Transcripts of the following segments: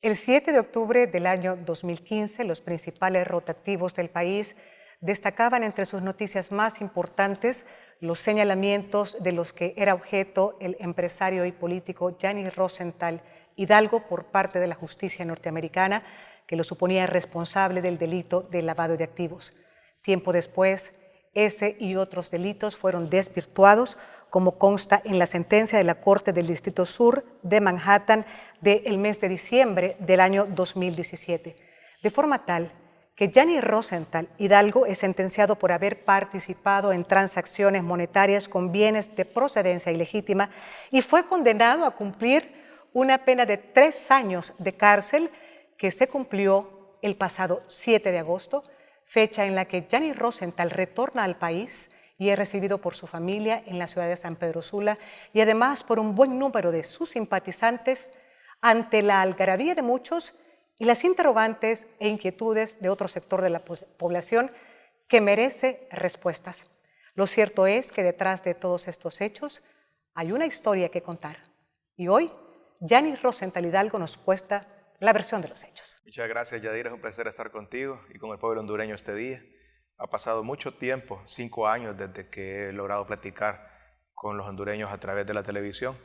El 7 de octubre del año 2015, los principales rotativos del país destacaban entre sus noticias más importantes los señalamientos de los que era objeto el empresario y político Gianni Rosenthal Hidalgo por parte de la justicia norteamericana, que lo suponía responsable del delito de lavado de activos. Tiempo después, ese y otros delitos fueron desvirtuados, como consta en la sentencia de la Corte del Distrito Sur de Manhattan del mes de diciembre del año 2017, de forma tal que Gianni Rosenthal Hidalgo es sentenciado por haber participado en transacciones monetarias con bienes de procedencia ilegítima y fue condenado a cumplir una pena de 3 años de cárcel que se cumplió el pasado 7 de agosto, fecha en la que Gianni Rosenthal retorna al país y es recibido por su familia en la ciudad de San Pedro Sula y además por un buen número de sus simpatizantes ante la algarabía de muchos y las interrogantes e inquietudes de otro sector de la población que merece respuestas. Lo cierto es que detrás de todos estos hechos hay una historia que contar. Y hoy, Gianni Rosenthal Hidalgo nos cuesta la versión de los hechos. Muchas gracias, Yadira. Es un placer estar contigo y con el pueblo hondureño este día. Ha pasado mucho tiempo, 5 años, desde que he logrado platicar con los hondureños a través de la televisión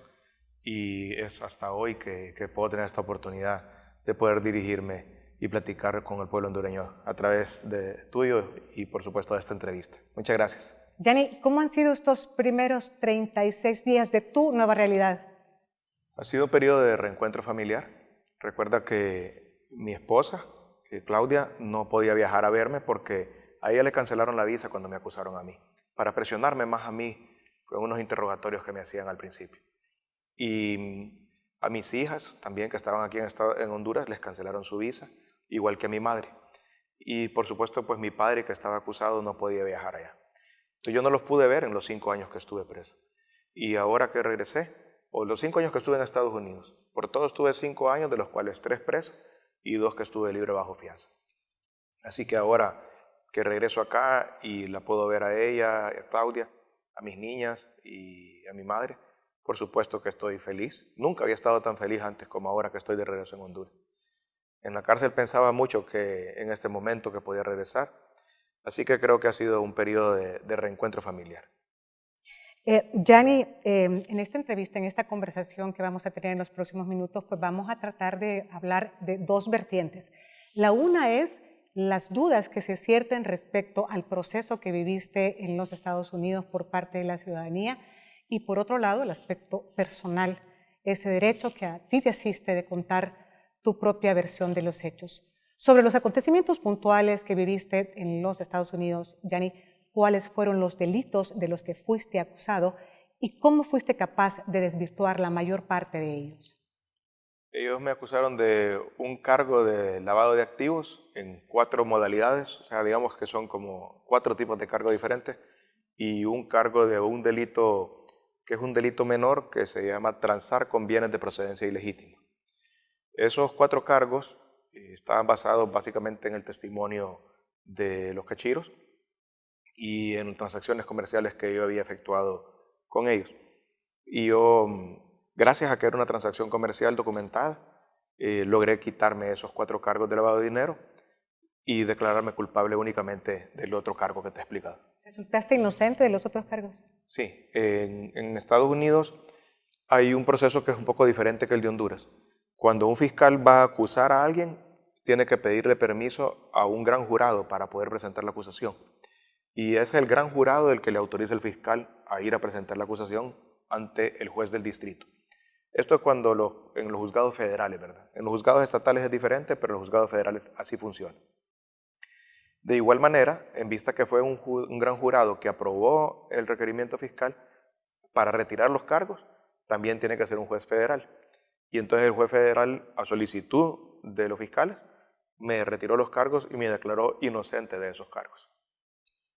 y es hasta hoy que puedo tener esta oportunidad de poder dirigirme y platicar con el pueblo hondureño a través de tuyo y, por supuesto, de esta entrevista. Muchas gracias. Gianni, ¿cómo han sido estos primeros 36 días de tu nueva realidad? Ha sido un periodo de reencuentro familiar. Recuerda que mi esposa, Claudia, no podía viajar a verme porque a ella le cancelaron la visa cuando me acusaron a mí, para presionarme más a mí con unos interrogatorios que me hacían al principio. Y a mis hijas también, que estaban aquí en Honduras, les cancelaron su visa, igual que a mi madre. Y por supuesto, pues mi padre, que estaba acusado, no podía viajar allá. Entonces yo no los pude ver en los 5 años que estuve preso. Y ahora que regresé, o los 5 años que estuve en Estados Unidos, por todo estuve 5 años, de los cuales 3 presos y 2 que estuve libre bajo fianza. Así que ahora que regreso acá y la puedo ver a ella, a Claudia, a mis niñas y a mi madre, por supuesto que estoy feliz. Nunca había estado tan feliz antes como ahora que estoy de regreso en Honduras. En la cárcel pensaba mucho que en este momento que podía regresar, así que creo que ha sido un periodo de reencuentro familiar. Gianni, en esta entrevista, en esta conversación que vamos a tener en los próximos minutos, pues vamos a tratar de hablar de 2 vertientes. La una es las dudas que se cierten respecto al proceso que viviste en los Estados Unidos por parte de la ciudadanía y por otro lado el aspecto personal, ese derecho que a ti te asiste de contar tu propia versión de los hechos. Sobre los acontecimientos puntuales que viviste en los Estados Unidos, Gianni, ¿cuáles fueron los delitos de los que fuiste acusado y cómo fuiste capaz de desvirtuar la mayor parte de ellos? Ellos me acusaron de un cargo de lavado de activos en 4 modalidades, o sea, digamos que son como 4 tipos de cargos diferentes, y un cargo de un delito que es un delito menor que se llama transar con bienes de procedencia ilegítima. Esos 4 cargos estaban basados básicamente en el testimonio de los cachiros y en transacciones comerciales que yo había efectuado con ellos. Y yo, gracias a que era una transacción comercial documentada, logré quitarme esos 4 cargos de lavado de dinero y declararme culpable únicamente del otro cargo que te he explicado. ¿Resultaste inocente de los otros cargos? Sí, en Estados Unidos hay un proceso que es un poco diferente que el de Honduras. Cuando un fiscal va a acusar a alguien, tiene que pedirle permiso a un gran jurado para poder presentar la acusación. Y es el gran jurado el que le autoriza al fiscal a ir a presentar la acusación ante el juez del distrito. Esto es cuando en los juzgados federales, ¿verdad? En los juzgados estatales es diferente, pero en los juzgados federales así funciona. De igual manera, en vista que fue un gran jurado que aprobó el requerimiento fiscal para retirar los cargos, también tiene que ser un juez federal. Y entonces el juez federal, a solicitud de los fiscales, me retiró los cargos y me declaró inocente de esos cargos.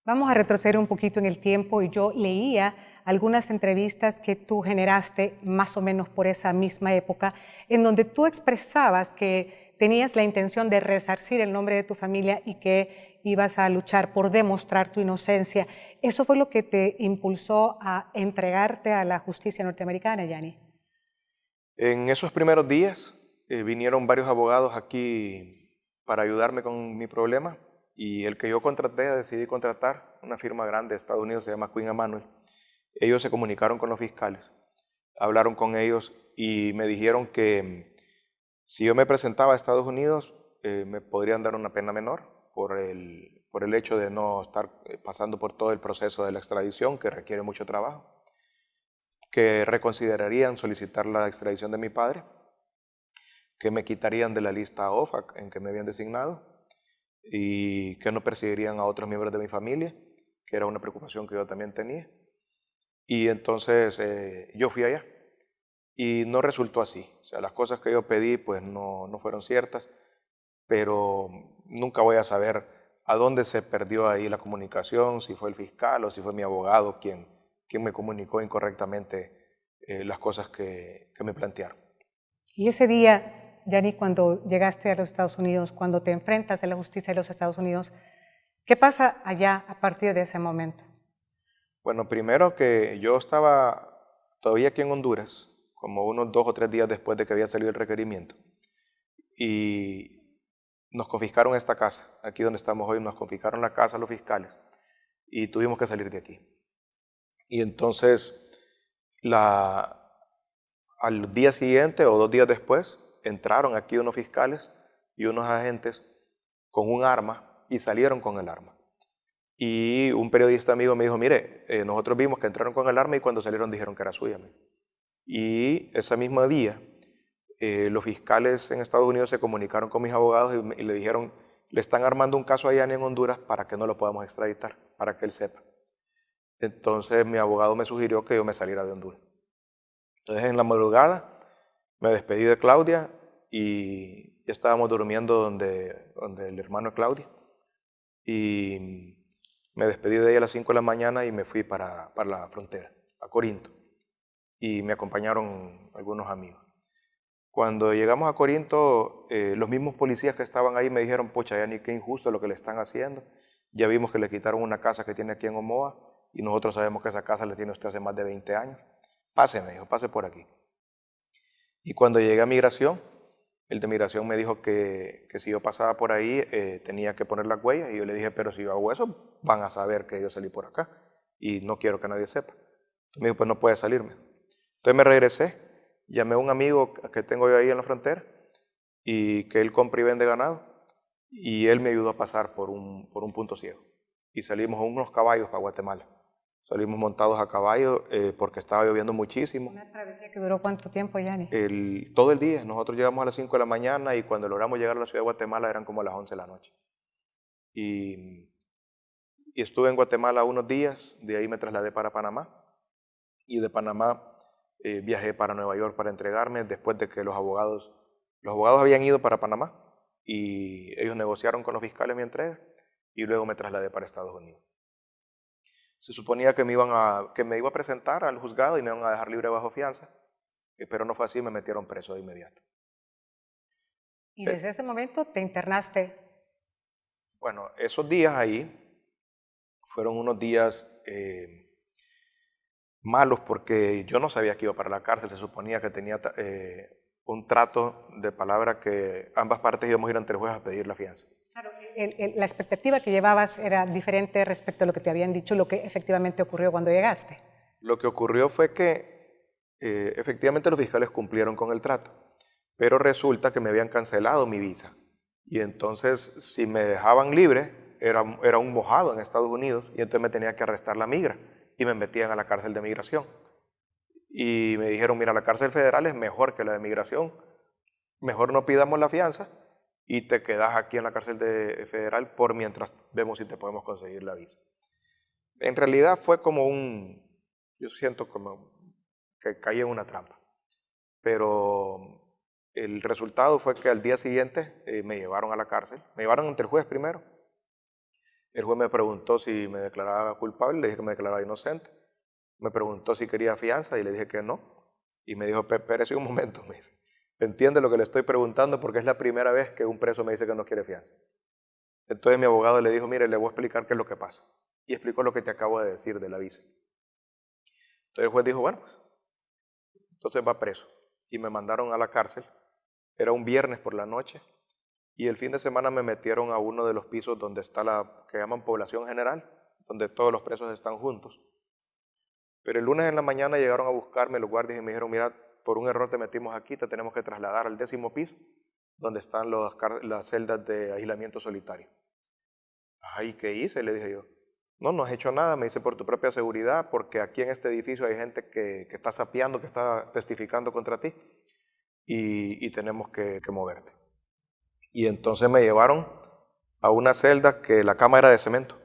Vamos a retroceder un poquito en el tiempo y yo leía algunas entrevistas que tú generaste más o menos por esa misma época, en donde tú expresabas que tenías la intención de resarcir el nombre de tu familia y que ibas a luchar por demostrar tu inocencia. ¿Eso fue lo que te impulsó a entregarte a la justicia norteamericana, Gianni? En esos primeros días vinieron varios abogados aquí para ayudarme con mi problema y el que yo decidí contratar, una firma grande de Estados Unidos, se llama Queen Emanuel. Ellos se comunicaron con los fiscales, hablaron con ellos y me dijeron que si yo me presentaba a Estados Unidos, me podrían dar una pena menor por el hecho de no estar pasando por todo el proceso de la extradición, que requiere mucho trabajo, que reconsiderarían solicitar la extradición de mi padre, que me quitarían de la lista OFAC en que me habían designado y que no perseguirían a otros miembros de mi familia, que era una preocupación que yo también tenía. Y entonces yo fui allá y no resultó así. O sea, las cosas que yo pedí pues no fueron ciertas, pero nunca voy a saber a dónde se perdió ahí la comunicación, si fue el fiscal o si fue mi abogado quien me comunicó incorrectamente las cosas que me plantearon. Y ese día, Yanni, cuando llegaste a los Estados Unidos, cuando te enfrentas a la justicia de los Estados Unidos, ¿qué pasa allá a partir de ese momento? Bueno, primero que yo estaba todavía aquí en Honduras, como unos 2 o 3 días después de que había salido el requerimiento, y nos confiscaron esta casa, aquí donde estamos hoy, nos confiscaron la casa los fiscales, y tuvimos que salir de aquí. Y entonces, al día siguiente o 2 días después, entraron aquí unos fiscales y unos agentes con un arma y salieron con el arma. Y un periodista amigo me dijo, mire, nosotros vimos que entraron con el arma y cuando salieron dijeron que era suya. Y ese mismo día, los fiscales en Estados Unidos se comunicaron con mis abogados y le dijeron, le están armando un caso a Yanni en Honduras para que no lo podamos extraditar, para que él sepa. Entonces mi abogado me sugirió que yo me saliera de Honduras. Entonces en la madrugada me despedí de Claudia y ya estábamos durmiendo donde el hermano de Claudia. Y me despedí de ella a las 5 de la mañana y me fui para la frontera, a Corinto. Y me acompañaron algunos amigos. Cuando llegamos a Corinto, los mismos policías que estaban ahí me dijeron, pucha, Yanni, qué injusto lo que le están haciendo. Ya vimos que le quitaron una casa que tiene aquí en Omoa y nosotros sabemos que esa casa la tiene usted hace más de 20 años. Pase, me dijo, pase por aquí. Y cuando llegué a migración, el de migración me dijo que si yo pasaba por ahí tenía que poner las huellas y yo le dije, pero si yo hago eso, van a saber que yo salí por acá y no quiero que nadie sepa. Entonces me dijo, pues no puede salirme. Entonces me regresé, llamé a un amigo que tengo yo ahí en la frontera y que él compra y vende ganado y él me ayudó a pasar por un punto ciego y salimos a unos caballos para Guatemala. Salimos montados a caballo porque estaba lloviendo muchísimo. ¿Una travesía que duró cuánto tiempo, Yanni? Todo el día. Nosotros llegamos a las 5 de la mañana y cuando logramos llegar a la ciudad de Guatemala eran como las 11 de la noche. Y estuve en Guatemala unos días, de ahí me trasladé para Panamá y de Panamá viajé para Nueva York para entregarme después de que los abogados habían ido para Panamá y ellos negociaron con los fiscales mi entrega y luego me trasladé para Estados Unidos. Se suponía que me iba a presentar al juzgado y me iban a dejar libre bajo fianza, pero no fue así, me metieron preso de inmediato. Y desde ese momento te internaste. Bueno, esos días ahí fueron unos días malos porque yo no sabía que iba para la cárcel, se suponía que tenía un trato de palabra que ambas partes íbamos a ir ante el juez a pedir la fianza. Claro, la expectativa que llevabas era diferente respecto a lo que te habían dicho, lo que efectivamente ocurrió cuando llegaste. Lo que ocurrió fue que efectivamente los fiscales cumplieron con el trato, pero resulta que me habían cancelado mi visa. Y entonces, si me dejaban libre, era un mojado en Estados Unidos y entonces me tenía que arrestar la migra y me metían a la cárcel de migración. Y me dijeron, mira, la cárcel federal es mejor que la de migración, mejor no pidamos la fianza y te quedas aquí en la cárcel federal por mientras vemos si te podemos conseguir la visa. En realidad fue como yo siento como que caí en una trampa, pero el resultado fue que al día siguiente me llevaron a la cárcel, me llevaron ante el juez primero. El juez me preguntó si me declaraba culpable, le dije que me declaraba inocente. Me preguntó si quería fianza y le dije que no. Y me dijo, espérese un momento, me dice. ¿Entiende lo que le estoy preguntando? Porque es la primera vez que un preso me dice que no quiere fianza. Entonces mi abogado le dijo, mire, le voy a explicar qué es lo que pasa. Y explicó lo que te acabo de decir de la visa. Entonces el juez dijo, bueno, pues, entonces va preso. Y me mandaron a la cárcel Era un viernes por la noche y el fin de semana me metieron a uno de los pisos donde está la que llaman población general, donde todos los presos están juntos. Pero el lunes en la mañana llegaron a buscarme los guardias y me dijeron, mira, por un error te metimos aquí, te tenemos que trasladar al 10º piso, donde están las celdas de aislamiento solitario. Ay, ¿qué hice? Le dije yo. No, no has hecho nada, me dice, por tu propia seguridad, porque aquí en este edificio hay gente que está sapeando, que está testificando contra ti, y tenemos que moverte. Y entonces me llevaron a una celda que la cama era de cemento,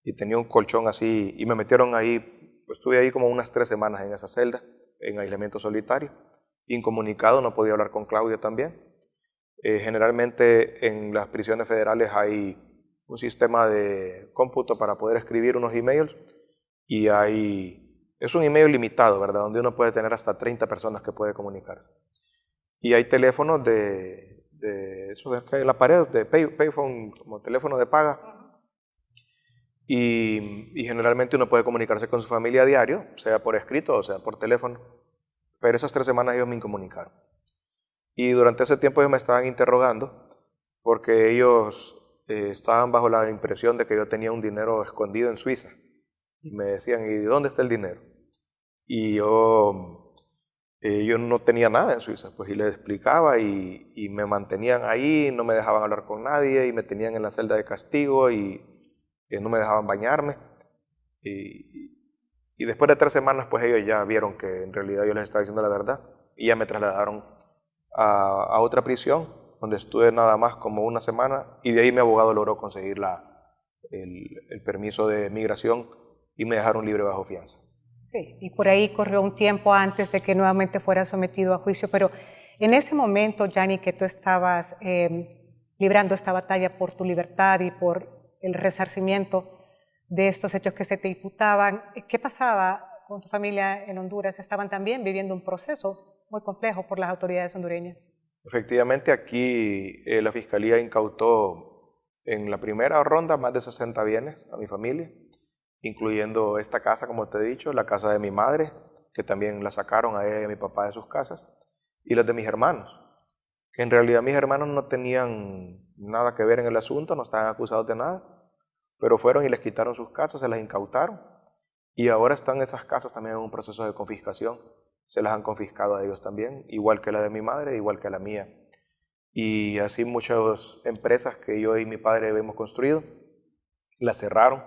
y tenía un colchón así, y me metieron ahí, estuve ahí como unas 3 semanas en esa celda, en aislamiento solitario, incomunicado, no podía hablar con Claudia también. Generalmente en las prisiones federales hay un sistema de cómputo para poder escribir unos emails y es un email limitado, ¿verdad? Donde uno puede tener hasta 30 personas que puede comunicarse. Y hay teléfonos de esos que hay en la pared, de payphone, como teléfono de paga. Y generalmente uno puede comunicarse con su familia a diario, sea por escrito o sea por teléfono. Pero esas 3 semanas ellos me incomunicaron. Y durante ese tiempo ellos me estaban interrogando porque ellos estaban bajo la impresión de que yo tenía un dinero escondido en Suiza. Y me decían, ¿y dónde está el dinero? Y yo no tenía nada en Suiza, pues, y les explicaba y me mantenían ahí, no me dejaban hablar con nadie y me tenían en la celda de castigo y no me dejaban bañarme. Y después de 3 semanas, pues ellos ya vieron que en realidad yo les estaba diciendo la verdad y ya me trasladaron a otra prisión donde estuve nada más como 1 semana y de ahí mi abogado logró conseguir el permiso de migración y me dejaron libre bajo fianza. Sí, y por ahí corrió un tiempo antes de que nuevamente fuera sometido a juicio, pero en ese momento, Gianni, que tú estabas librando esta batalla por tu libertad y por el resarcimiento de estos hechos que se te imputaban, ¿qué pasaba con tu familia en Honduras? Estaban también viviendo un proceso muy complejo por las autoridades hondureñas. Efectivamente, aquí la Fiscalía incautó en la primera ronda más de 60 bienes a mi familia, incluyendo esta casa, como te he dicho, la casa de mi madre, que también la sacaron a ella y a mi papá de sus casas, y las de mis hermanos, que en realidad mis hermanos no tenían nada que ver en el asunto, no estaban acusados de nada, pero fueron y les quitaron sus casas, se las incautaron, y ahora están esas casas también en un proceso de confiscación. Se las han confiscado a ellos también, igual que la de mi madre, igual que la mía. Y así muchas empresas que yo y mi padre hemos construido, las cerraron.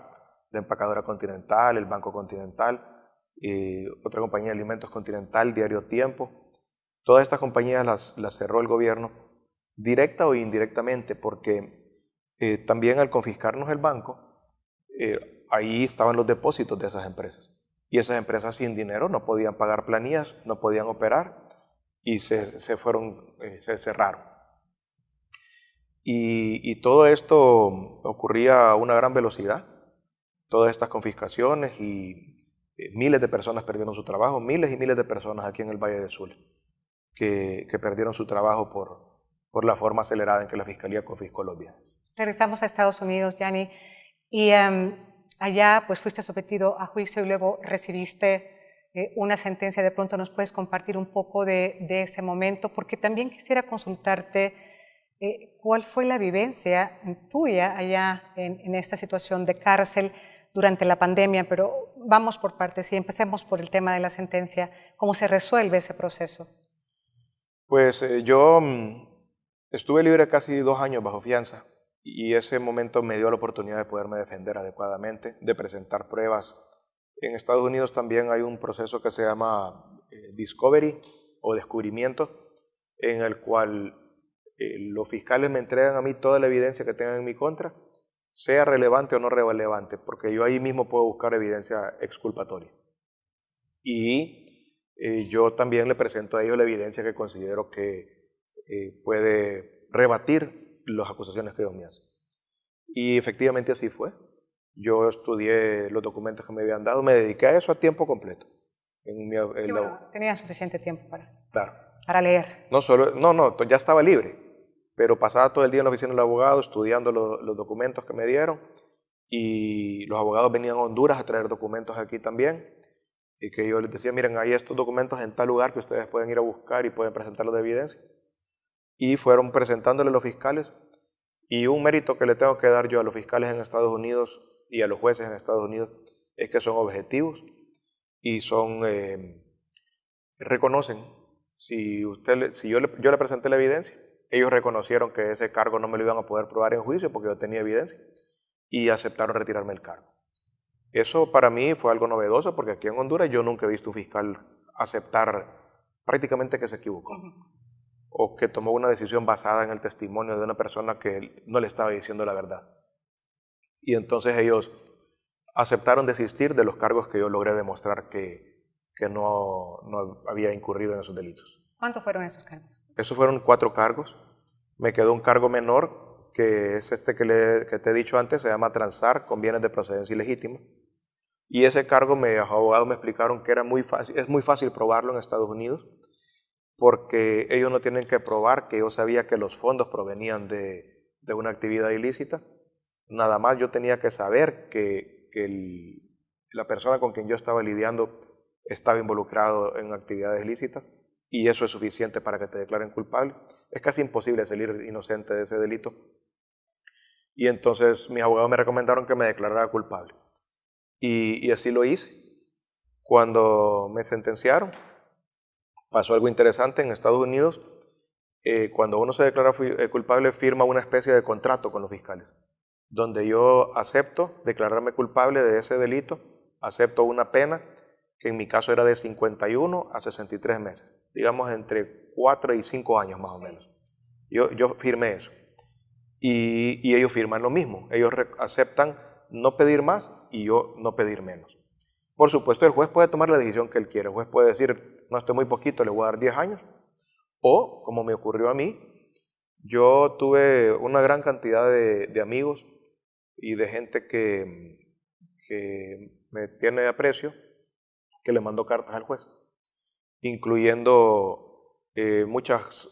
La empacadora Continental, el Banco Continental, otra compañía de alimentos Continental, Diario Tiempo. Todas estas compañías las cerró el gobierno, directa o indirectamente, porque también al confiscarnos el banco, ahí estaban los depósitos de esas empresas. Y esas empresas sin dinero no podían pagar planillas, no podían operar y se cerraron. Y todo esto ocurría a una gran velocidad, todas estas confiscaciones y miles de personas perdieron su trabajo, miles y miles de personas aquí en el Valle de Sula que perdieron su trabajo por la forma acelerada en que la Fiscalía confiscó los bienes. Regresamos a Estados Unidos, Gianni, y allá pues fuiste sometido a juicio y luego recibiste una sentencia. De pronto nos puedes compartir un poco de ese momento, porque también quisiera consultarte cuál fue la vivencia tuya allá en esta situación de cárcel durante la pandemia, pero vamos por partes y empecemos por el tema de la sentencia. ¿Cómo se resuelve ese proceso? Pues yo estuve libre casi 2 años bajo fianza. Y ese momento me dio la oportunidad de poderme defender adecuadamente, de presentar pruebas. En Estados Unidos también hay un proceso que se llama discovery o descubrimiento, en el cual los fiscales me entregan a mí toda la evidencia que tengan en mi contra, sea relevante o no relevante, porque yo ahí mismo puedo buscar evidencia exculpatoria. Y yo también le presento a ellos la evidencia que considero que puede rebatir las acusaciones que ellos me hacen. Y efectivamente así fue. Yo estudié los documentos que me habían dado, me dediqué a eso a tiempo completo. Tenía suficiente tiempo claro. para leer. Ya estaba libre, pero pasaba todo el día en la oficina del abogado estudiando los documentos que me dieron y los abogados venían a Honduras a traer documentos aquí también y que yo les decía, miren, hay estos documentos en tal lugar que ustedes pueden ir a buscar y pueden presentarlos de evidencia. y fueron presentándole a los fiscales. Y un mérito que le tengo que dar yo a los fiscales en Estados Unidos y a los jueces en Estados Unidos es que son objetivos y reconocen. Si yo le presenté la evidencia, ellos reconocieron que ese cargo no me lo iban a poder probar en juicio porque yo tenía evidencia y aceptaron retirarme el cargo. Eso para mí fue algo novedoso porque aquí en Honduras yo nunca he visto un fiscal aceptar prácticamente que se equivocó o que tomó una decisión basada en el testimonio de una persona que no le estaba diciendo la verdad. Y entonces ellos aceptaron desistir de los cargos que yo logré demostrar que no había incurrido en esos delitos. ¿Cuántos fueron esos cargos? Esos fueron 4 cargos. Me quedó un cargo menor, que es este que te he dicho antes, se llama transar con bienes de procedencia ilegítima. Y ese cargo, los abogados me explicaron que es muy fácil probarlo en Estados Unidos, porque ellos no tienen que probar que yo sabía que los fondos provenían de una actividad ilícita. Nada más yo tenía que saber que la persona con quien yo estaba lidiando estaba involucrado en actividades ilícitas, y eso es suficiente para que te declaren culpable. Es casi imposible salir inocente de ese delito. Y entonces mis abogados me recomendaron que me declarara culpable. Y así lo hice. Cuando me sentenciaron, pasó algo interesante en Estados Unidos. Cuando uno se declara culpable, firma una especie de contrato con los fiscales, donde yo acepto declararme culpable de ese delito, acepto una pena que en mi caso era de 51 a 63 meses, digamos entre 4 y 5 años más o menos. Yo firmé eso. Y ellos firman lo mismo. Ellos aceptan no pedir más y yo no pedir menos. Por supuesto, el juez puede tomar la decisión que él quiere. El juez puede decir, no, estoy muy poquito, le voy a dar 10 años. O, como me ocurrió a mí, yo tuve una gran cantidad de amigos y de gente que me tiene aprecio, que le mandó cartas al juez, incluyendo muchas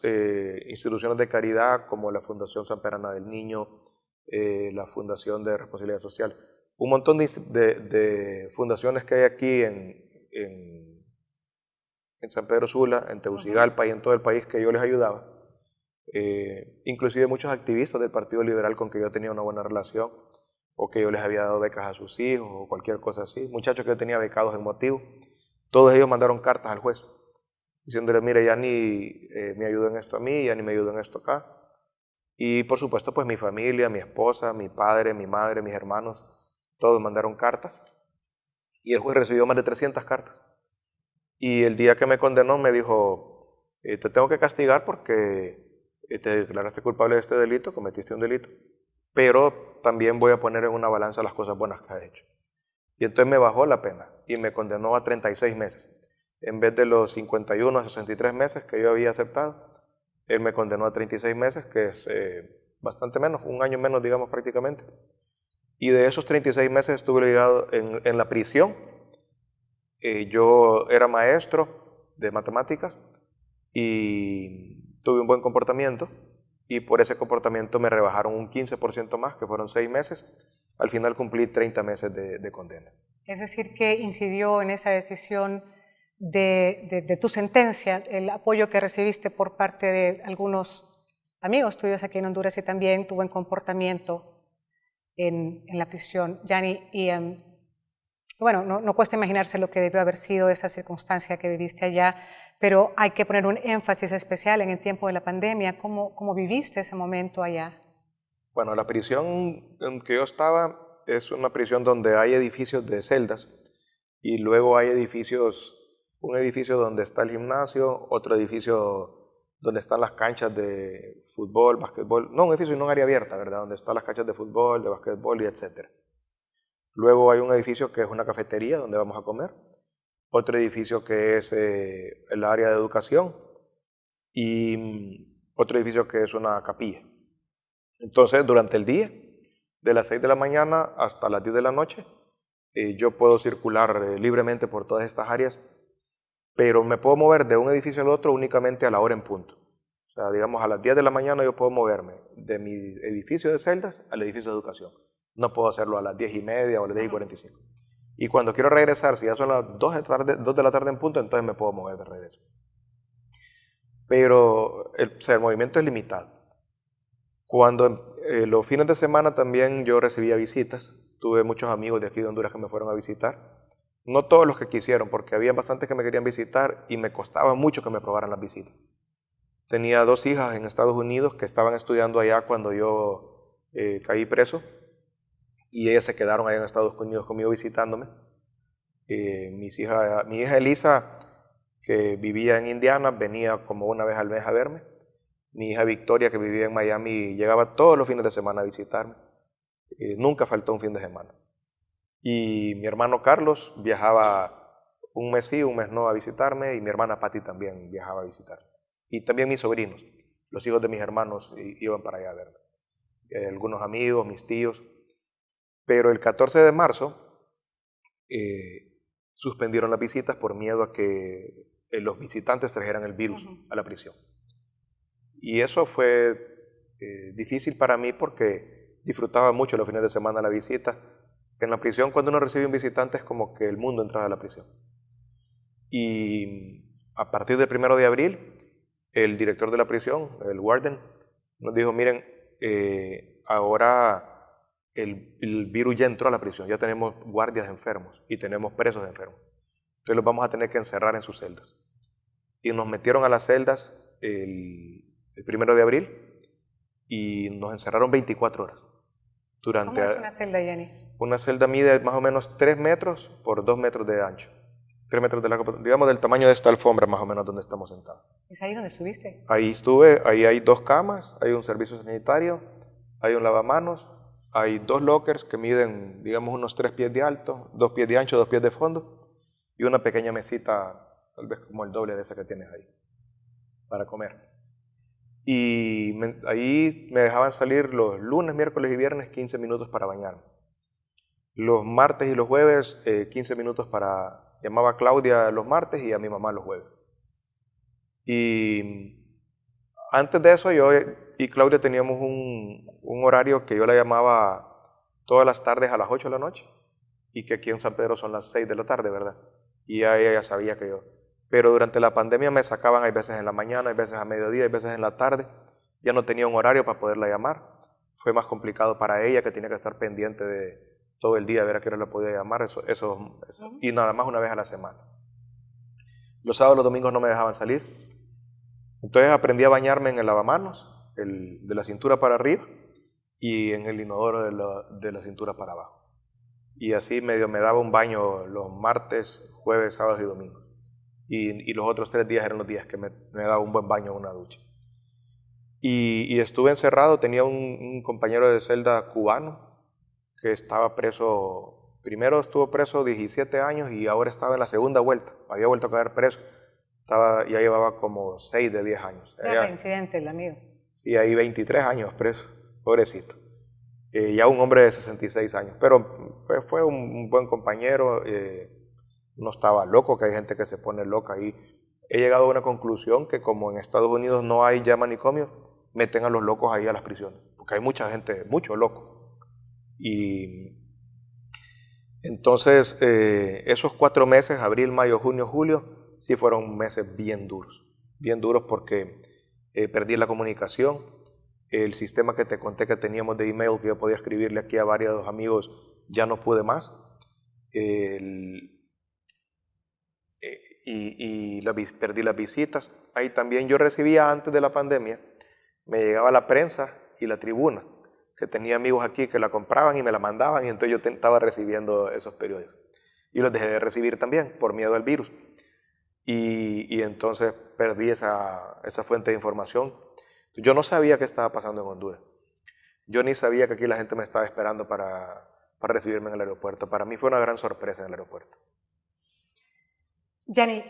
instituciones de caridad como la Fundación Samperana del Niño, la Fundación de Responsabilidad Social, un montón de fundaciones que hay aquí en San Pedro Sula, en Tegucigalpa y en todo el país que yo les ayudaba. Inclusive muchos activistas del Partido Liberal con que yo tenía una buena relación, o que yo les había dado becas a sus hijos o cualquier cosa así, muchachos que yo tenía becados en motivo, todos ellos mandaron cartas al juez diciéndole, mire, ya ni me ayudó en esto a mí, ya ni me ayudó en esto acá. Y por supuesto, pues mi familia, mi esposa, mi padre, mi madre, mis hermanos, todos mandaron cartas. Y el juez recibió más de 300 cartas. Y el día que me condenó me dijo, te tengo que castigar porque te declaraste culpable de este delito, cometiste un delito, pero también voy a poner en una balanza las cosas buenas que has hecho. Y entonces me bajó la pena y me condenó a 36 meses. En vez de los 51 a 63 meses que yo había aceptado, él me condenó a 36 meses, que es bastante menos, un año menos, digamos, prácticamente. Y de esos 36 meses estuve ligado en la prisión. Yo era maestro de matemáticas y tuve un buen comportamiento, y por ese comportamiento me rebajaron un 15% más, que fueron 6 meses. Al final cumplí 30 meses de condena. Es decir, que incidió en esa decisión de tu sentencia el apoyo que recibiste por parte de algunos amigos tuyos aquí en Honduras y también tu buen comportamiento en la prisión, Yanni. Y bueno, no cuesta imaginarse lo que debió haber sido esa circunstancia que viviste allá, pero hay que poner un énfasis especial en el tiempo de la pandemia. ¿Cómo viviste ese momento allá? Bueno, la prisión en que yo estaba es una prisión donde hay edificios de celdas y luego hay un edificio donde está el gimnasio, otro edificio donde están las canchas de fútbol, básquetbol, no un edificio, sino un área abierta, ¿verdad? Donde están las canchas de fútbol, de básquetbol y etc. Luego hay un edificio que es una cafetería donde vamos a comer, otro edificio que es el área de educación y otro edificio que es una capilla. Entonces, durante el día, de las 6 de la mañana hasta las 10 de la noche, yo puedo circular libremente por todas estas áreas, pero me puedo mover de un edificio al otro únicamente a la hora en punto. O sea, digamos, a las 10 de la mañana yo puedo moverme de mi edificio de celdas al edificio de educación. No puedo hacerlo a las 10:30 o a las 10:45. Y cuando quiero regresar, si ya son las 2 de la tarde en punto, entonces me puedo mover de regreso. pero o sea, el movimiento es limitado. Cuando los fines de semana también yo recibía visitas, tuve muchos amigos de aquí de Honduras que me fueron a visitar. No todos los que quisieron, porque había bastantes que me querían visitar y me costaba mucho que me aprobaran las visitas. Tenía 2 hijas en Estados Unidos que estaban estudiando allá cuando yo caí preso y ellas se quedaron allá en Estados Unidos conmigo visitándome. Mi hija Elisa, que vivía en Indiana, venía como una vez al mes a verme. Mi hija Victoria, que vivía en Miami, llegaba todos los fines de semana a visitarme. Nunca faltó un fin de semana. Y mi hermano Carlos viajaba un mes sí, un mes no a visitarme, y mi hermana Patti también viajaba a visitarme. Y también mis sobrinos, los hijos de mis hermanos, iban para allá a verme. Algunos amigos, mis tíos. Pero el 14 de marzo suspendieron las visitas por miedo a que los visitantes trajeran el virus a la prisión. Y eso fue difícil para mí porque disfrutaba mucho los fines de semana la visita. En la prisión, cuando uno recibe un visitante, es como que el mundo entra a la prisión. Y a partir del 1 de abril, el director de la prisión, el warden, nos dijo, miren, ahora el virus ya entró a la prisión, ya tenemos guardias enfermos y tenemos presos enfermos. Entonces los vamos a tener que encerrar en sus celdas. Y nos metieron a las celdas el 1 de abril y nos encerraron 24 horas. ¿Cómo es una celda, Yanni? Una celda mide más o menos 3 metros por 2 metros de ancho. 3 metros de largo, digamos del tamaño de esta alfombra más o menos donde estamos sentados. ¿Es ahí donde estuviste? Ahí estuve, ahí hay 2 camas, hay un servicio sanitario, hay un lavamanos, hay 2 lockers que miden, digamos, unos 3 pies de alto, 2 pies de ancho, 2 pies de fondo, y una pequeña mesita, tal vez como el doble de esa que tienes ahí, para comer. Y ahí me dejaban salir los lunes, miércoles y viernes 15 minutos para bañarme. Los martes y los jueves 15 minutos para... Llamaba a Claudia los martes y a mi mamá los jueves. Y antes de eso yo y Claudia teníamos un horario que yo la llamaba todas las tardes a las 8 de la noche y que aquí en San Pedro son las 6 de la tarde, ¿verdad? Y ya ella sabía que yo... Pero durante la pandemia me sacaban, hay veces en la mañana, hay veces a mediodía, hay veces en la tarde. Ya no tenía un horario para poderla llamar. Fue más complicado para ella, que tenía que estar pendiente de todo el día, a ver a qué hora la podía llamar, y nada más una vez a la semana. Los sábados y los domingos no me dejaban salir. Entonces aprendí a bañarme en el lavamanos, de la cintura para arriba, y en el inodoro de la cintura para abajo. Y así medio me daba un baño los martes, jueves, sábados y domingos. Y los otros 3 días eran los días que me daba un buen baño en una ducha. Y estuve encerrado, tenía un compañero de celda cubano que estaba preso, primero estuvo preso 17 años y ahora estaba en la segunda vuelta, había vuelto a caer preso, ya llevaba como 6 de 10 años. Era reincidente el amigo. Sí, ahí 23 años preso, pobrecito. Ya un hombre de 66 años, pero fue un buen compañero, no estaba loco, que hay gente que se pone loca ahí. He llegado a una conclusión que como en Estados Unidos no hay ya manicomio, meten a los locos ahí a las prisiones, porque hay mucha gente, mucho loco. Y entonces esos 4 meses, abril, mayo, junio, julio, sí fueron meses bien duros porque perdí la comunicación. El sistema que te conté que teníamos de email, que yo podía escribirle aquí a varios amigos, ya no pude más. Perdí las visitas. Ahí también yo recibía antes de la pandemia, me llegaba la prensa y la tribuna, que tenía amigos aquí que la compraban y me la mandaban, y entonces yo estaba recibiendo esos periódicos. Y los dejé de recibir también por miedo al virus. Y entonces perdí esa fuente de información. Yo no sabía qué estaba pasando en Honduras. Yo ni sabía que aquí la gente me estaba esperando para recibirme en el aeropuerto. Para mí fue una gran sorpresa en el aeropuerto. Yanni,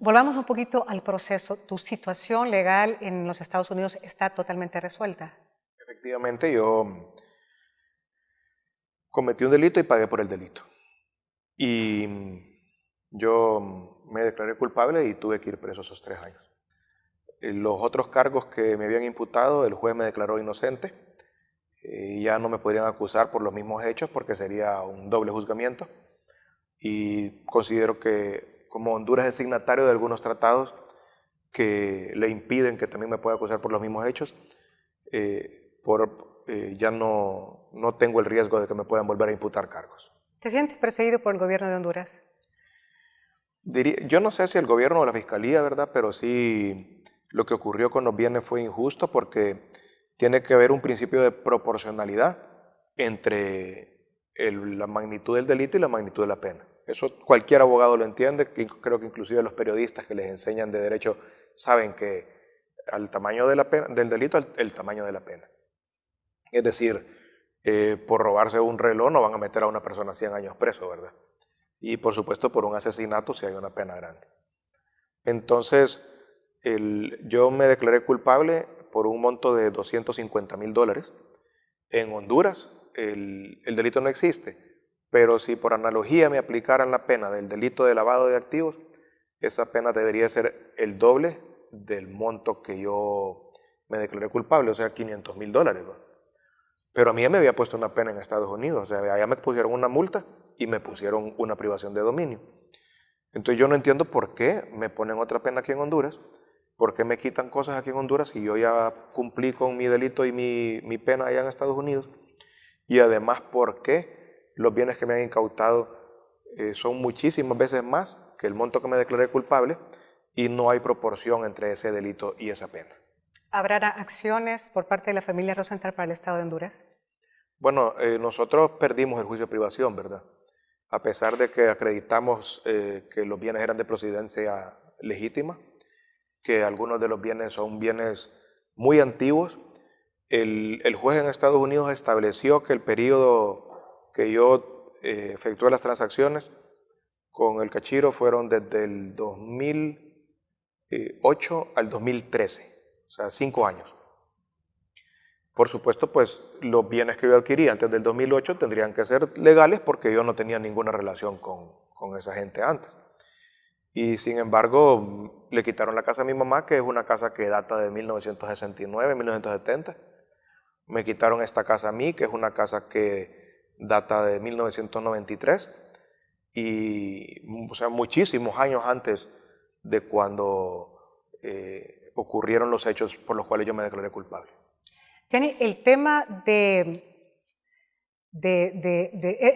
volvamos un poquito al proceso. ¿Tu situación legal en los Estados Unidos está totalmente resuelta? Efectivamente, yo cometí un delito y pagué por el delito. Y yo me declaré culpable y tuve que ir preso esos 3 años. Los otros cargos que me habían imputado, el juez me declaró inocente. Ya no me podrían acusar por los mismos hechos porque sería un doble juzgamiento. Y considero que como Honduras es signatario de algunos tratados, que le impiden que también me pueda acusar por los mismos hechos, ya no tengo el riesgo de que me puedan volver a imputar cargos. ¿Te sientes perseguido por el gobierno de Honduras? Yo no sé si el gobierno o la fiscalía, ¿verdad? Pero sí, lo que ocurrió con los bienes fue injusto porque tiene que haber un principio de proporcionalidad entre la magnitud del delito y la magnitud de la pena. Eso cualquier abogado lo entiende, creo que inclusive los periodistas que les enseñan de derecho saben que al tamaño de la pena, del delito, el tamaño de la pena. Es decir, por robarse un reloj no van a meter a una persona 100 años preso, ¿verdad? Y por supuesto por un asesinato si hay una pena grande. Entonces, yo me declaré culpable por un monto de $250,000. En Honduras el delito no existe, pero si por analogía me aplicaran la pena del delito de lavado de activos, esa pena debería ser el doble del monto que yo me declaré culpable, o sea, $500,000. ¿no? Pero a mí ya me había puesto una pena en Estados Unidos, o sea, allá me pusieron una multa y me pusieron una privación de dominio. Entonces yo no entiendo por qué me ponen otra pena aquí en Honduras, por qué me quitan cosas aquí en Honduras y yo ya cumplí con mi delito y mi pena allá en Estados Unidos. Y además, por qué los bienes que me han incautado son muchísimas veces más que el monto que me declaré culpable y no hay proporción entre ese delito y esa pena. ¿Habrá acciones por parte de la familia Rosenthal para el Estado de Honduras? Bueno, nosotros perdimos el juicio de privación, ¿verdad? A pesar de que acreditamos que los bienes eran de procedencia legítima, que algunos de los bienes son bienes muy antiguos, el juez en Estados Unidos estableció que el periodo que yo efectué las transacciones con el Cachiro fueron desde el 2008 al 2013, o sea, 5 años. Por supuesto, pues los bienes que yo adquirí antes del 2008 tendrían que ser legales porque yo no tenía ninguna relación con esa gente antes. Y sin embargo, le quitaron la casa a mi mamá, que es una casa que data de 1969, 1970. Me quitaron esta casa a mí, que es una casa que data de 1993. Y, o sea, muchísimos años antes de cuando ocurrieron los hechos por los cuales yo me declaré culpable. Gianni, el tema de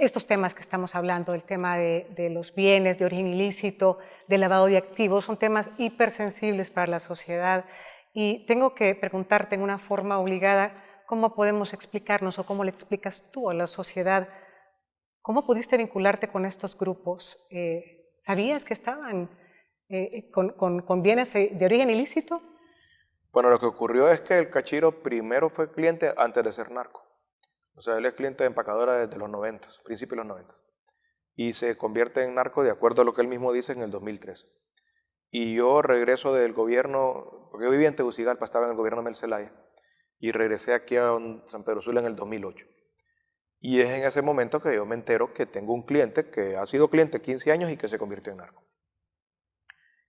estos temas que estamos hablando, el tema de los bienes de origen ilícito, del lavado de activos, son temas hipersensibles para la sociedad y tengo que preguntarte en una forma obligada cómo podemos explicarnos o cómo le explicas tú a la sociedad cómo pudiste vincularte con estos grupos. ¿Sabías que estaban con bienes de origen ilícito? Bueno, lo que ocurrió es que el Cachiro primero fue cliente antes de ser narco. O sea, él es cliente de empacadora desde los 90, principios de los 90. Y se convierte en narco de acuerdo a lo que él mismo dice en el 2003. Y yo regreso del gobierno, porque yo vivía en Tegucigalpa, estaba en el gobierno de Mel Zelaya, y regresé aquí a San Pedro Sula en el 2008. Y es en ese momento que yo me entero que tengo un cliente que ha sido cliente 15 años y que se convirtió en narco.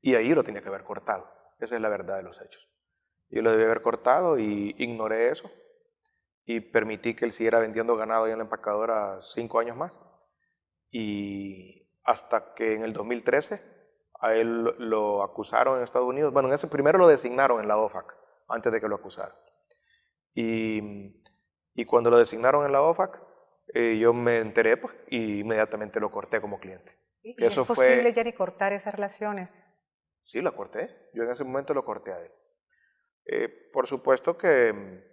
Y ahí lo tenía que haber cortado. Esa es la verdad de los hechos. Yo lo debí haber cortado y ignoré eso. Y permití que él siguiera vendiendo ganado ahí en la empacadora 5 años más. Y hasta que en el 2013 a él lo acusaron en Estados Unidos. Bueno, primero lo designaron en la OFAC, antes de que lo acusaran. Y cuando lo designaron en la OFAC, yo me enteré pues, y inmediatamente lo corté como cliente. ¿Y es posible, Gianni, cortar esas relaciones? Sí, la corté. Yo en ese momento lo corté a él. Por supuesto que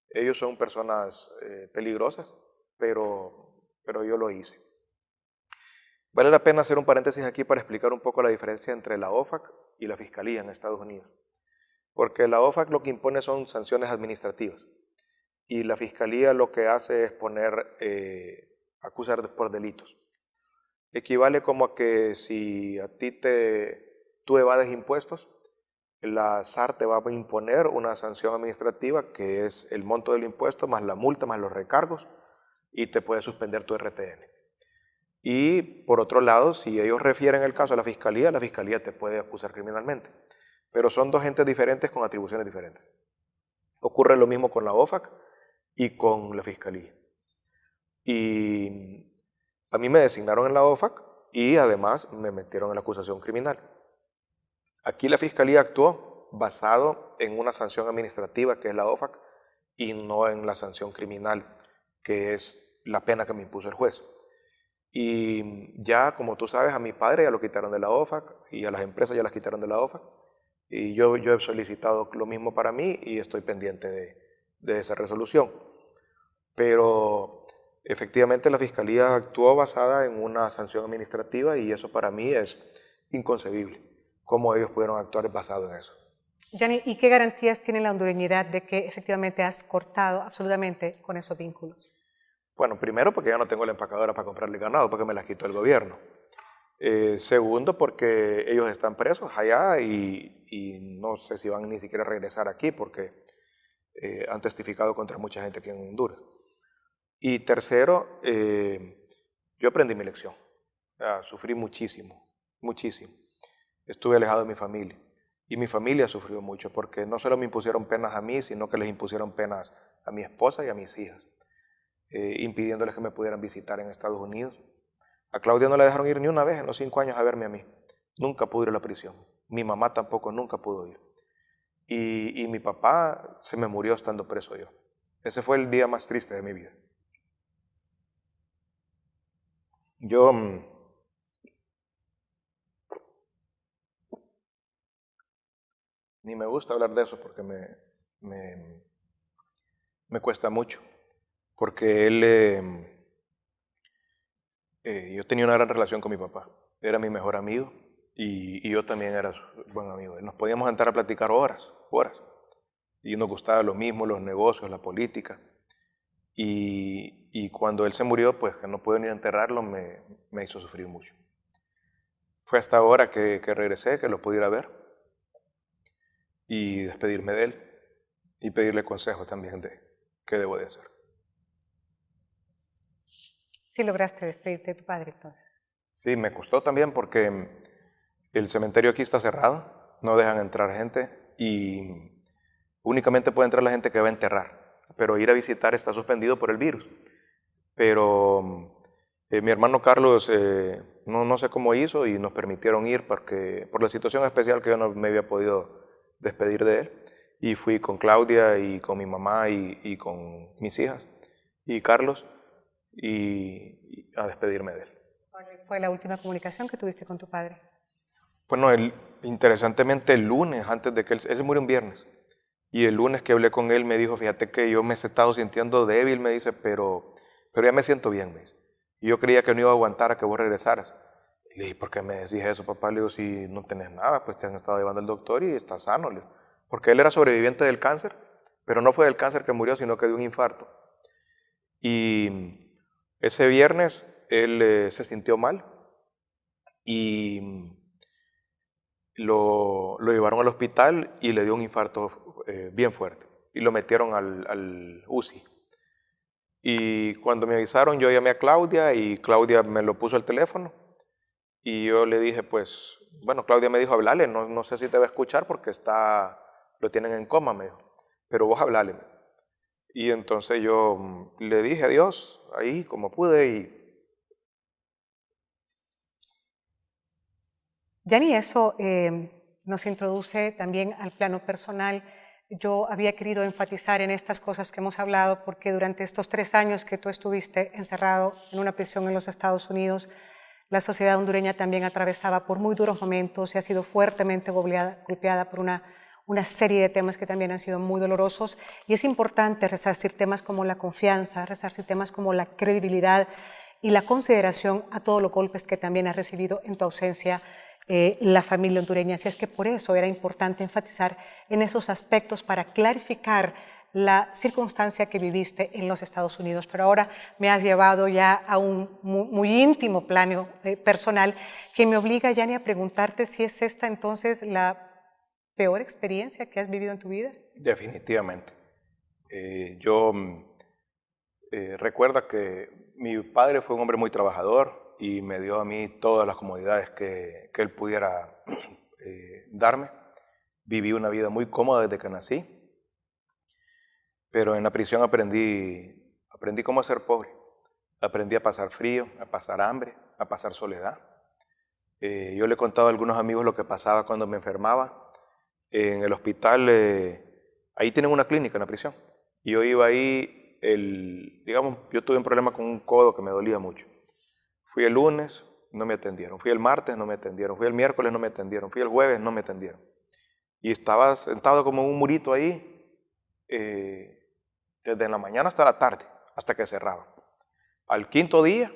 ellos son personas peligrosas, pero yo lo hice. Vale la pena hacer un paréntesis aquí para explicar un poco la diferencia entre la OFAC y la Fiscalía en Estados Unidos. Porque la OFAC lo que impone son sanciones administrativas y la Fiscalía lo que hace es acusar por delitos. Equivale como a que si a ti tú evades impuestos, la SAR te va a imponer una sanción administrativa que es el monto del impuesto más la multa más los recargos y te puede suspender tu RTN. Y por otro lado, si ellos refieren el caso a la Fiscalía te puede acusar criminalmente. Pero son dos entes diferentes con atribuciones diferentes. Ocurre lo mismo con la OFAC y con la Fiscalía. Y a mí me designaron en la OFAC y además me metieron en la acusación criminal. Aquí la Fiscalía actuó basado en una sanción administrativa, que es la OFAC, y no en la sanción criminal, que es la pena que me impuso el juez. Y ya, como tú sabes, a mi padre ya lo quitaron de la OFAC y a las empresas ya las quitaron de la OFAC. Y yo he solicitado lo mismo para mí y estoy pendiente de esa resolución. Pero efectivamente la Fiscalía actuó basada en una sanción administrativa y eso para mí es inconcebible. ¿Cómo ellos pudieron actuar basado en eso? Gianni, ¿y qué garantías tiene la hondureñidad de que efectivamente has cortado absolutamente con esos vínculos? Bueno, primero porque ya no tengo la empacadora para comprarle ganado, porque me la quitó el gobierno. Segundo, porque ellos están presos allá y no sé si van ni siquiera a regresar aquí porque han testificado contra mucha gente aquí en Honduras. Y tercero, yo aprendí mi lección. Sufrí muchísimo, muchísimo. Estuve alejado de mi familia y mi familia sufrió mucho porque no solo me impusieron penas a mí, sino que les impusieron penas a mi esposa y a mis hijas, impidiéndoles que me pudieran visitar en Estados Unidos. A Claudia no la dejaron ir ni una vez en los 5 años a verme a mí. Nunca pudo ir a la prisión. Mi mamá tampoco nunca pudo ir. Y mi papá se me murió estando preso yo. Ese fue el día más triste de mi vida. Yo ni me gusta hablar de eso porque me cuesta mucho. Porque yo tenía una gran relación con mi papá. Era mi mejor amigo y yo también era su buen amigo. Nos podíamos sentar a platicar horas, horas. Y nos gustaba lo mismo, los negocios, la política. Y cuando él se murió, pues que no pude ni enterrarlo, me hizo sufrir mucho. Fue hasta ahora que regresé, que lo pudiera ver y despedirme de él y pedirle consejo también de qué debo de hacer. Sí lograste despedirte de tu padre entonces. Sí, me costó también porque el cementerio aquí está cerrado, no dejan entrar gente y únicamente puede entrar la gente que va a enterrar, pero ir a visitar está suspendido por el virus. Pero mi hermano Carlos no sé cómo hizo y nos permitieron ir porque, por la situación especial que yo no me había podido despedir de él. Y fui con Claudia y con mi mamá y con mis hijas y Carlos y a despedirme de él. ¿Cuál fue la última comunicación que tuviste con tu padre? Bueno, interesantemente el lunes, antes de que él se murió un viernes, y el lunes que hablé con él me dijo, fíjate que yo me he estado sintiendo débil, me dice, pero ya me siento bien, me dice. Y yo creía que no iba a aguantar a que vos regresaras. Y le dije, ¿por qué me decís eso, papá? Le digo, si no tenés nada, pues te han estado llevando al doctor y estás sano. Le digo. Porque él era sobreviviente del cáncer, pero no fue del cáncer que murió, sino que de un infarto. Y ese viernes él se sintió mal y lo llevaron al hospital y le dio un infarto bien fuerte. Y lo metieron al UCI. Y cuando me avisaron, yo llamé a Claudia y Claudia me lo puso al teléfono. Y yo le dije, pues, bueno, Claudia me dijo, hablale, no sé si te va a escuchar porque lo tienen en coma, me dijo. Pero vos hablale. Y entonces yo le dije adiós, ahí como pude y... Gianni, eso nos introduce también al plano personal. Yo había querido enfatizar en estas cosas que hemos hablado porque durante estos 3 años que tú estuviste encerrado en una prisión en los Estados Unidos, la sociedad hondureña también atravesaba por muy duros momentos y ha sido fuertemente golpeada por una serie de temas que también han sido muy dolorosos. Y es importante resarcir temas como la confianza, resarcir temas como la credibilidad y la consideración a todos los golpes que también has recibido en tu ausencia la familia hondureña. Así es que por eso era importante enfatizar en esos aspectos para clarificar la circunstancia que viviste en los Estados Unidos. Pero ahora me has llevado ya a un muy íntimo plano personal que me obliga, Gianni, a preguntarte si es esta entonces la peor experiencia que has vivido en tu vida. Definitivamente. Recuerda que mi padre fue un hombre muy trabajador y me dio a mí todas las comodidades que él pudiera darme. Viví una vida muy cómoda desde que nací, pero en la prisión aprendí cómo ser pobre. Aprendí a pasar frío, a pasar hambre, a pasar soledad. Yo le he contado a algunos amigos lo que pasaba cuando me enfermaba. En el hospital, ahí tienen una clínica en la prisión. Y yo iba ahí, digamos, yo tuve un problema con un codo que me dolía mucho. Fui el lunes, no me atendieron. Fui el martes, no me atendieron. Fui el miércoles, no me atendieron. Fui el jueves, no me atendieron. Y estaba sentado como un murito ahí, desde la mañana hasta la tarde, hasta que cerraban. Al quinto día,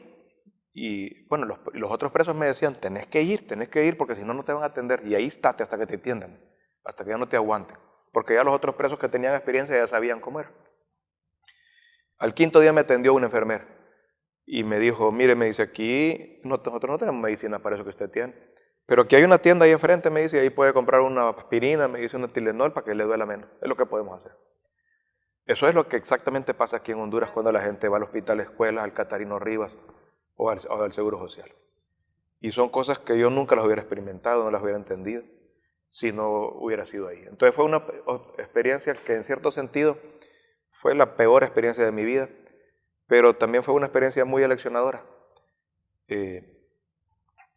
y bueno, los otros presos me decían, tenés que ir, porque si no, no te van a atender. Y ahí estate hasta que te atiendan, hasta que ya no te aguanten. Porque ya los otros presos que tenían experiencia ya sabían cómo era. Al quinto día me atendió una enfermera y me dijo, mire, me dice, aquí nosotros no tenemos medicina para eso que usted tiene. Pero aquí hay una tienda ahí enfrente, me dice, y ahí puede comprar una aspirina, me dice, una Tylenol para que le duela menos. Es lo que podemos hacer. Eso es lo que exactamente pasa aquí en Honduras cuando la gente va al hospital escuela, al Catarino Rivas o al Seguro Social. Y son cosas que yo nunca las hubiera experimentado, no las hubiera entendido, si no hubiera sido ahí. Entonces fue una experiencia que en cierto sentido fue la peor experiencia de mi vida, pero también fue una experiencia muy aleccionadora.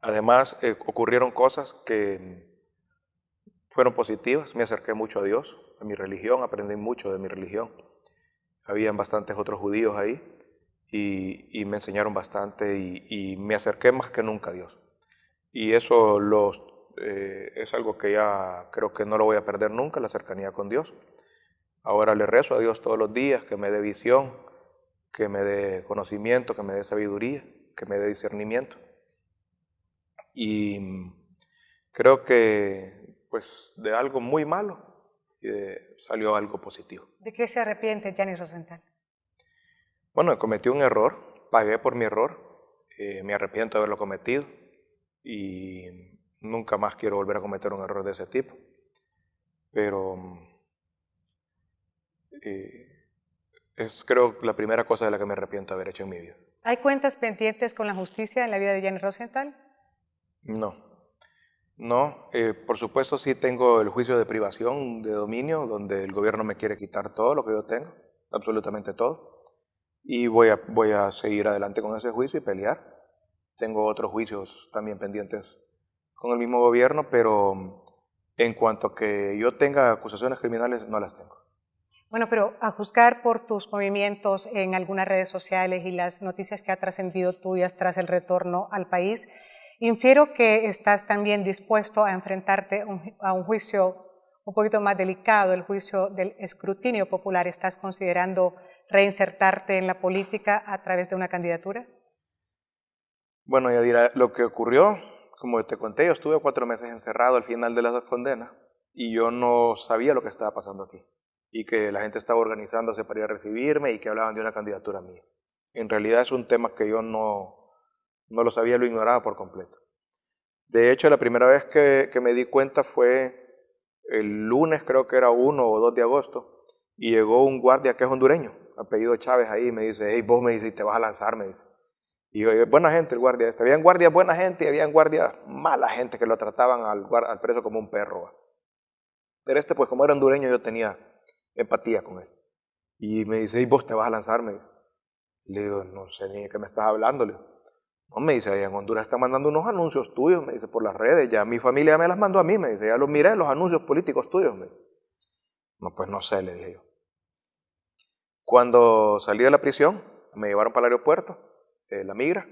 Además, ocurrieron cosas que fueron positivas. Me acerqué mucho a Dios, a mi religión, aprendí mucho de mi religión. Habían bastantes otros judíos ahí y me enseñaron bastante y me acerqué más que nunca a Dios. Y eso es algo que ya creo que no lo voy a perder nunca, la cercanía con Dios. Ahora le rezo a Dios todos los días que me dé visión, que me dé conocimiento, que me dé sabiduría, que me dé discernimiento. Y creo que pues de algo muy malo salió algo positivo. ¿De qué se arrepiente Gianni Rosenthal? Bueno, cometí un error, pagué por mi error, me arrepiento de haberlo cometido y nunca más quiero volver a cometer un error de ese tipo. Pero es creo la primera cosa de la que me arrepiento de haber hecho en mi vida. ¿Hay cuentas pendientes con la justicia en la vida de Gianni Rosenthal? No, por supuesto sí tengo el juicio de privación de dominio, donde el gobierno me quiere quitar todo lo que yo tengo, absolutamente todo. Y voy a seguir adelante con ese juicio y pelear. Tengo otros juicios también pendientes con el mismo gobierno, pero en cuanto a que yo tenga acusaciones criminales, no las tengo. Bueno, pero a juzgar por tus movimientos en algunas redes sociales y las noticias que ha trascendido tuyas tras el retorno al país, infiero que estás también dispuesto a enfrentarte a un juicio un poquito más delicado, el juicio del escrutinio popular. ¿Estás considerando reinsertarte en la política a través de una candidatura? Bueno, Yadira, lo que ocurrió, como te conté, yo estuve 4 meses encerrado al final de las condenas y yo no sabía lo que estaba pasando aquí y que la gente estaba organizándose para ir a recibirme y que hablaban de una candidatura mía. En realidad es un tema que yo no lo sabía, lo ignoraba por completo. De hecho, la primera vez que me di cuenta fue el lunes, creo que era 1 o 2 de agosto, y llegó un guardia que es hondureño, apellido Chávez ahí, y me dice, hey, vos me dice, te vas a lanzar, me dice. Y yo, buena gente el guardia este. Habían guardias buena gente y habían guardias mala gente que lo trataban al preso como un perro. ¿Va? Pero este, pues como era hondureño, yo tenía empatía con él. Y me dice, ¿y vos te vas a lanzar? Me dice. Le digo, no sé ni de qué me estás hablando. Le digo, no, me dice, allá en Honduras están mandando unos anuncios tuyos, me dice, por las redes. Ya mi familia me las mandó a mí, me dice, ya los miré, los anuncios políticos tuyos. Me dice. No, pues no sé, le dije yo. Cuando salí de la prisión, me llevaron para el aeropuerto, la migra,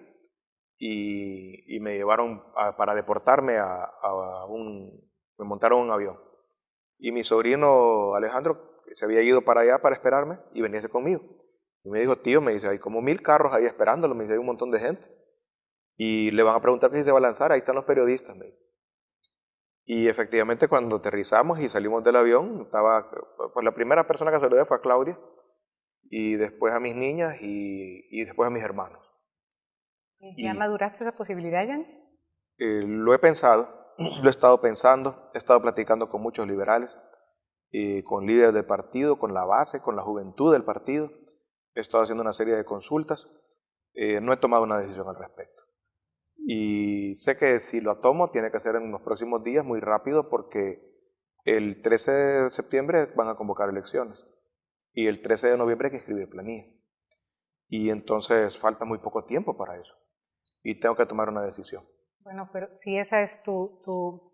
y me llevaron para deportarme me montaron un avión. Y mi sobrino Alejandro se había ido para allá para esperarme y veníase conmigo. Y me dijo, tío, me dice, hay como 1000 carros ahí esperándolo, me dice, hay un montón de gente. Y le van a preguntar que si se va a lanzar, ahí están los periodistas, me dice. Y efectivamente cuando aterrizamos y salimos del avión, pues la primera persona que saludé fue a Claudia, y después a mis niñas y después a mis hermanos. ¿Ya maduraste esa posibilidad, Gianni? Lo he pensado, lo he estado pensando, he estado platicando con muchos liberales, con líderes del partido, con la base, con la juventud del partido. He estado haciendo una serie de consultas, no he tomado una decisión al respecto. Y sé que si lo tomo tiene que ser en los próximos días, muy rápido, porque el 13 de septiembre van a convocar elecciones y el 13 de noviembre hay que escribir planilla. Y entonces falta muy poco tiempo para eso y tengo que tomar una decisión. Bueno, pero si esa es tu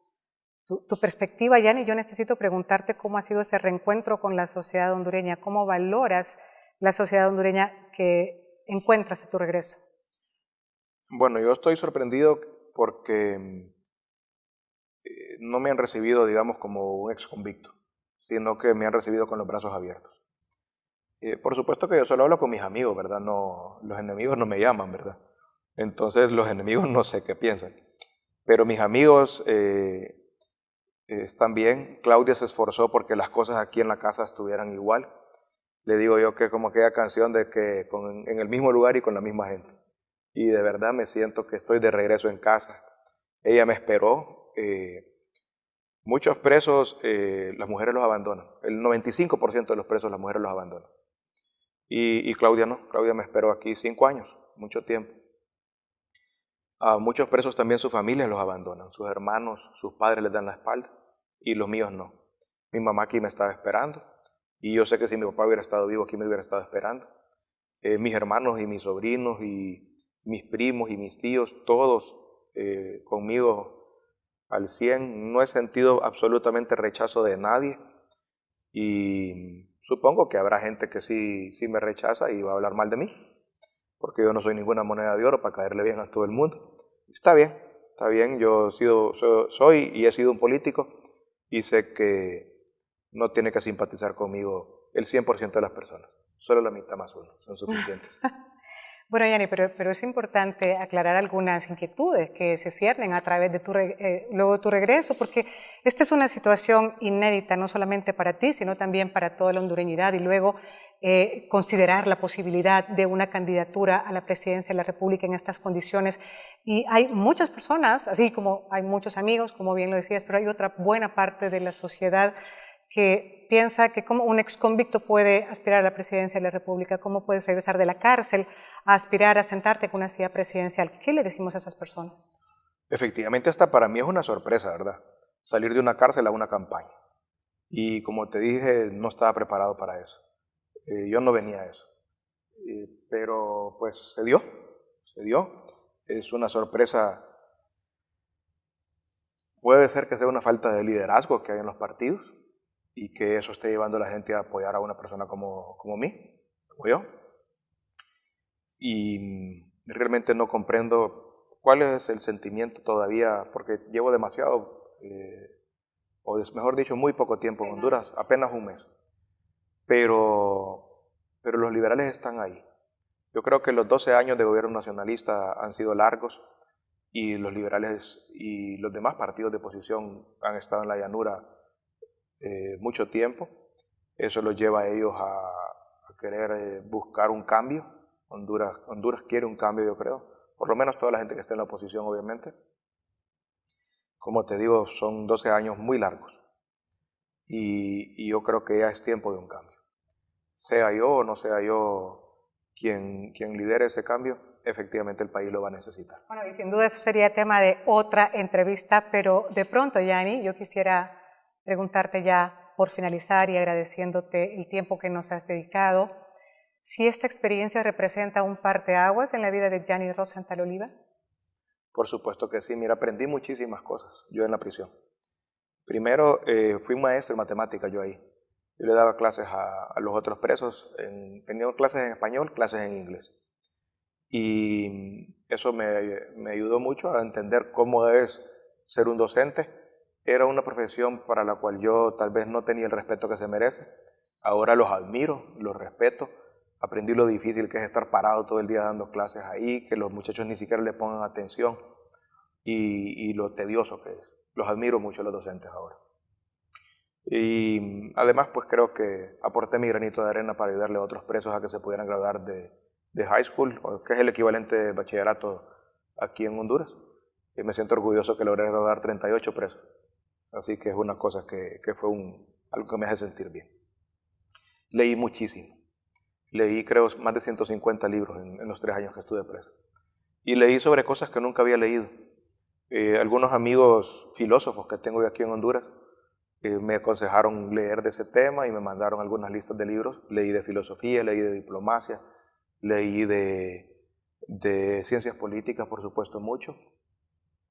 tu perspectiva, Yanni. Yo necesito preguntarte cómo ha sido ese reencuentro con la sociedad hondureña, cómo valoras la sociedad hondureña que encuentras a tu regreso. Bueno, yo estoy sorprendido porque no me han recibido, digamos, como un ex convicto, sino que me han recibido con los brazos abiertos. Por supuesto que yo solo hablo con mis amigos, ¿verdad? No, los enemigos no me llaman, ¿verdad? Entonces los enemigos no sé qué piensan. Pero mis amigos están bien. Claudia se esforzó porque las cosas aquí en la casa estuvieran igual. Le digo yo que como aquella canción de que en el mismo lugar y con la misma gente. Y de verdad me siento que estoy de regreso en casa. Ella me esperó. Muchos presos, las mujeres los abandonan. El 95% de los presos, las mujeres los abandonan. Y Claudia no. Claudia me esperó aquí 5 años, mucho tiempo. A muchos presos también sus familias los abandonan. Sus hermanos, sus padres les dan la espalda. Y los míos no. Mi mamá aquí me estaba esperando. Y yo sé que si mi papá hubiera estado vivo, aquí me hubiera estado esperando. Mis hermanos y mis sobrinos y mis primos y mis tíos, todos conmigo al 100. No he sentido absolutamente rechazo de nadie. Y supongo que habrá gente que sí me rechaza y va a hablar mal de mí. Porque yo no soy ninguna moneda de oro para caerle bien a todo el mundo. Está bien. Yo soy y he sido un político y sé que no tiene que simpatizar conmigo el 100% de las personas. Solo la mitad más uno son suficientes. Bueno, Yanni, pero es importante aclarar algunas inquietudes que se ciernen a través de luego de tu regreso, porque esta es una situación inédita, no solamente para ti, sino también para toda la hondureñidad, y luego considerar la posibilidad de una candidatura a la presidencia de la República en estas condiciones. Y hay muchas personas, así como hay muchos amigos, como bien lo decías, pero hay otra buena parte de la sociedad que piensa que como un exconvicto puede aspirar a la presidencia de la República, cómo puedes regresar de la cárcel a aspirar a sentarte con una silla presidencial. ¿Qué le decimos a esas personas? Efectivamente, hasta para mí es una sorpresa, ¿verdad? Salir de una cárcel a una campaña. Y como te dije, no estaba preparado para eso. Yo no venía a eso. Pero pues se dio. Es una sorpresa. Puede ser que sea una falta de liderazgo que hay en los partidos y que eso esté llevando a la gente a apoyar a una persona como mí, como yo. Y realmente no comprendo cuál es el sentimiento todavía, porque llevo demasiado, mejor dicho, muy poco tiempo en Honduras, apenas un mes. Pero los liberales están ahí. Yo creo que los 12 años de gobierno nacionalista han sido largos y los liberales y los demás partidos de oposición han estado en la llanura mucho tiempo. Eso los lleva a ellos a querer buscar un cambio. Honduras quiere un cambio, yo creo. Por lo menos toda la gente que está en la oposición, obviamente. Como te digo, son 12 años muy largos. Y yo creo que ya es tiempo de un cambio. Sea yo o no sea yo quien lidere ese cambio, efectivamente el país lo va a necesitar. Bueno, y sin duda eso sería tema de otra entrevista, pero de pronto, Yanni, yo quisiera preguntarte ya por finalizar y agradeciéndote el tiempo que nos has dedicado, si esta experiencia representa un parteaguas en la vida de Yanni Rosenthal Oliva. Por supuesto que sí, mira, aprendí muchísimas cosas yo en la prisión. Primero, fui maestro en matemáticas yo ahí. Yo le daba clases a los otros presos, tenía clases en español, clases en inglés. Y eso me ayudó mucho a entender cómo es ser un docente. Era una profesión para la cual yo tal vez no tenía el respeto que se merece. Ahora los admiro, los respeto. Aprendí lo difícil que es estar parado todo el día dando clases ahí, que los muchachos ni siquiera le pongan atención y lo tedioso que es. Los admiro mucho a los docentes ahora. Y además pues creo que aporté mi granito de arena para ayudarle a otros presos a que se pudieran graduar de high school, que es el equivalente de bachillerato aquí en Honduras. Y me siento orgulloso que logré graduar 38 presos. Así que es una cosa que fue algo que me hace sentir bien. Leí muchísimo. Leí creo más de 150 libros en los 3 años que estuve preso. Y leí sobre cosas que nunca había leído. Algunos amigos filósofos que tengo aquí en Honduras me aconsejaron leer de ese tema y me mandaron algunas listas de libros. Leí de filosofía, leí de diplomacia, leí de ciencias políticas, por supuesto, mucho.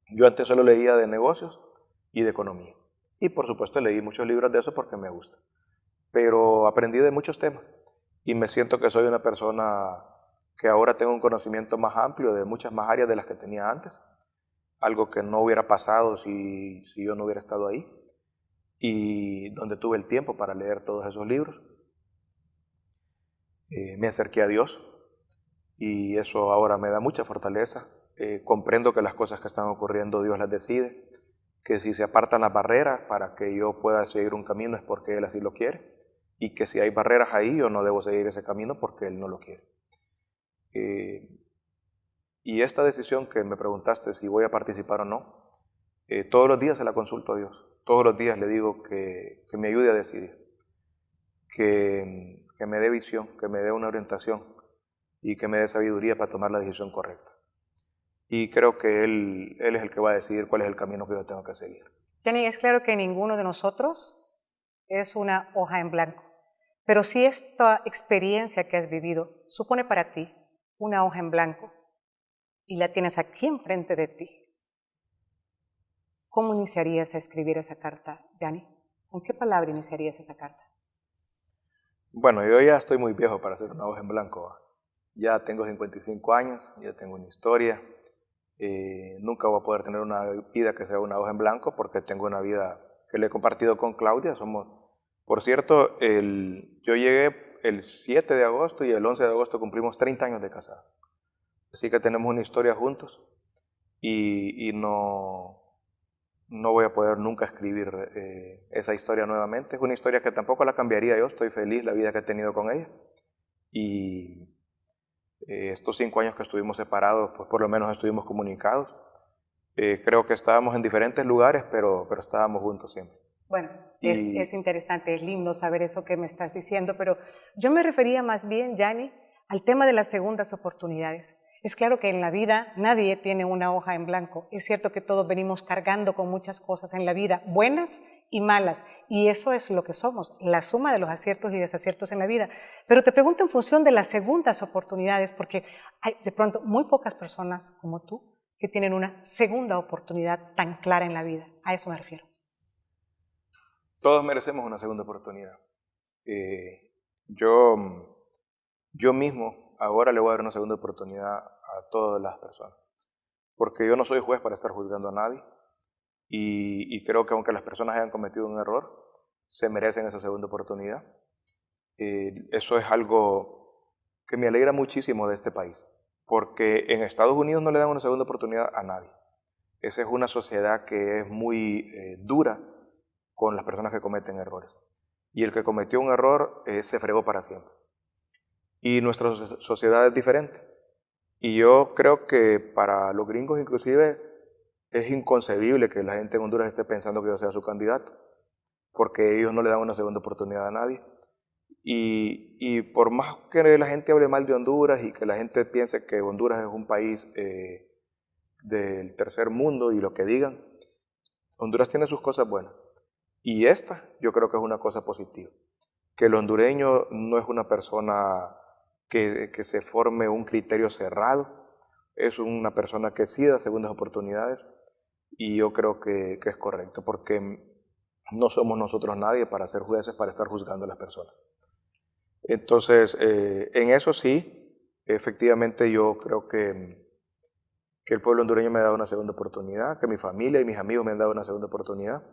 Yo antes solo leía de negocios y de economía. Y por supuesto leí muchos libros de eso porque me gusta. Pero aprendí de muchos temas y me siento que soy una persona que ahora tengo un conocimiento más amplio de muchas más áreas de las que tenía antes, algo que no hubiera pasado si yo no hubiera estado ahí, y donde tuve el tiempo para leer todos esos libros. Me acerqué a Dios y eso ahora me da mucha fortaleza. Comprendo que las cosas que están ocurriendo Dios las decide, que si se apartan las barreras para que yo pueda seguir un camino es porque Él así lo quiere, y que si hay barreras ahí yo no debo seguir ese camino porque Él no lo quiere. Y esta decisión que me preguntaste si voy a participar o no, todos los días se la consulto a Dios. Todos los días le digo que me ayude a decidir, que me dé visión, que me dé una orientación y que me dé sabiduría para tomar la decisión correcta. Y creo que Él es el que va a decidir cuál es el camino que yo tengo que seguir. Jenny, es claro que ninguno de nosotros es una hoja en blanco, pero si esta experiencia que has vivido supone para ti una hoja en blanco y la tienes aquí enfrente de ti, ¿cómo iniciarías a escribir esa carta, Jenny? ¿Con qué palabra iniciarías esa carta? Bueno, yo ya estoy muy viejo para hacer una hoja en blanco. Ya tengo 55 años, ya tengo una historia. Nunca voy a poder tener una vida que sea una hoja en blanco porque tengo una vida que le he compartido con Claudia. Por cierto, yo llegué el 7 de agosto y el 11 de agosto cumplimos 30 años de casados. Así que tenemos una historia juntos y no voy a poder nunca escribir esa historia nuevamente. Es una historia que tampoco la cambiaría yo. Estoy feliz la vida que he tenido con ella. Y estos 5 años que estuvimos separados, pues por lo menos estuvimos comunicados. Creo que estábamos en diferentes lugares, pero estábamos juntos siempre. Bueno, es interesante, es lindo saber eso que me estás diciendo, pero yo me refería más bien, Jenny, al tema de las segundas oportunidades. Es claro que en la vida nadie tiene una hoja en blanco. Es cierto que todos venimos cargando con muchas cosas en la vida, buenas y malas, y eso es lo que somos, la suma de los aciertos y desaciertos en la vida. Pero te pregunto en función de las segundas oportunidades, porque hay de pronto muy pocas personas como tú que tienen una segunda oportunidad tan clara en la vida. A eso me refiero. Todos merecemos una segunda oportunidad. Yo mismo ahora le voy a dar una segunda oportunidad a todas las personas, porque yo no soy juez para estar juzgando a nadie y creo que aunque las personas hayan cometido un error, se merecen esa segunda oportunidad. Eso es algo que me alegra muchísimo de este país, porque en Estados Unidos no le dan una segunda oportunidad a nadie. Esa es una sociedad que es muy dura con las personas que cometen errores. Y el que cometió un error se fregó para siempre. Y nuestra sociedad es diferente. Y yo creo que para los gringos inclusive es inconcebible que la gente en Honduras esté pensando que yo sea su candidato, porque ellos no le dan una segunda oportunidad a nadie. Y por más que la gente hable mal de Honduras y que la gente piense que Honduras es un país del tercer mundo y lo que digan, Honduras tiene sus cosas buenas. Y esta yo creo que es una cosa positiva. Que el hondureño no es una persona que se forme un criterio cerrado, es una persona que sí da segundas oportunidades y yo creo que es correcto porque no somos nosotros nadie para ser jueces, para estar juzgando a las personas. Entonces, en eso sí, efectivamente yo creo que el pueblo hondureño me ha dado una segunda oportunidad, que mi familia y mis amigos me han dado una segunda oportunidad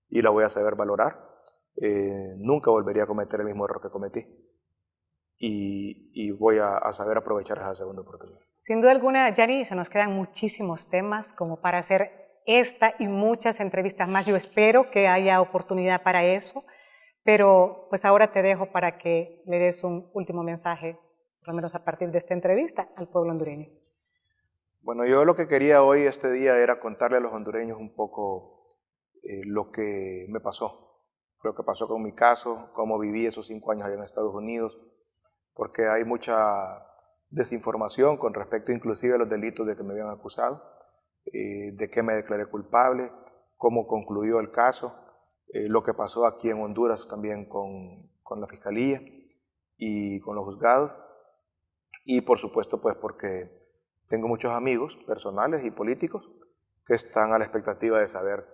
y la voy a saber valorar. Nunca volvería a cometer el mismo error que cometí y voy a saber aprovechar esa segunda oportunidad. Sin duda alguna, Jenny, se nos quedan muchísimos temas como para hacer esta y muchas entrevistas más. Yo espero que haya oportunidad para eso, pero pues ahora te dejo para que le des un último mensaje, por lo menos a partir de esta entrevista, al pueblo hondureño. Bueno, yo lo que quería hoy, este día, era contarle a los hondureños un poco lo que me pasó, lo que pasó con mi caso, cómo viví esos 5 años allá en Estados Unidos, porque hay mucha desinformación con respecto inclusive a los delitos de que me habían acusado, de qué me declaré culpable, cómo concluyó el caso, lo que pasó aquí en Honduras también con la Fiscalía y con los juzgados, y por supuesto pues porque tengo muchos amigos personales y políticos que están a la expectativa de saber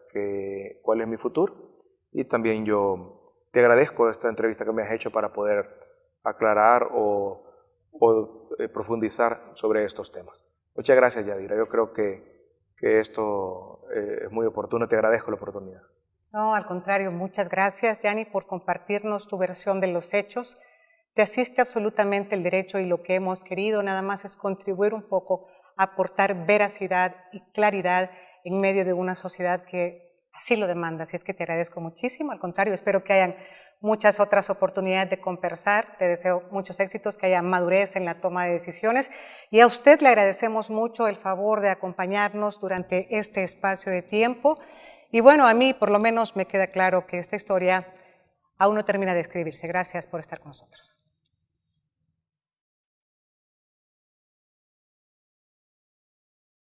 cuál es mi futuro Y también yo te agradezco esta entrevista que me has hecho para poder aclarar o profundizar sobre estos temas. Muchas gracias, Yadira. Yo creo que esto es muy oportuno. Te agradezco la oportunidad. No, al contrario, muchas gracias, Yanni, por compartirnos tu versión de los hechos. Te asiste absolutamente el derecho y lo que hemos querido nada más es contribuir un poco a aportar veracidad y claridad en medio de una sociedad que así lo demanda. Así es que te agradezco muchísimo. Al contrario, espero que hayan muchas otras oportunidades de conversar. Te deseo muchos éxitos, que haya madurez en la toma de decisiones. Y a usted le agradecemos mucho el favor de acompañarnos durante este espacio de tiempo. Y bueno, a mí por lo menos me queda claro que esta historia aún no termina de escribirse. Gracias por estar con nosotros.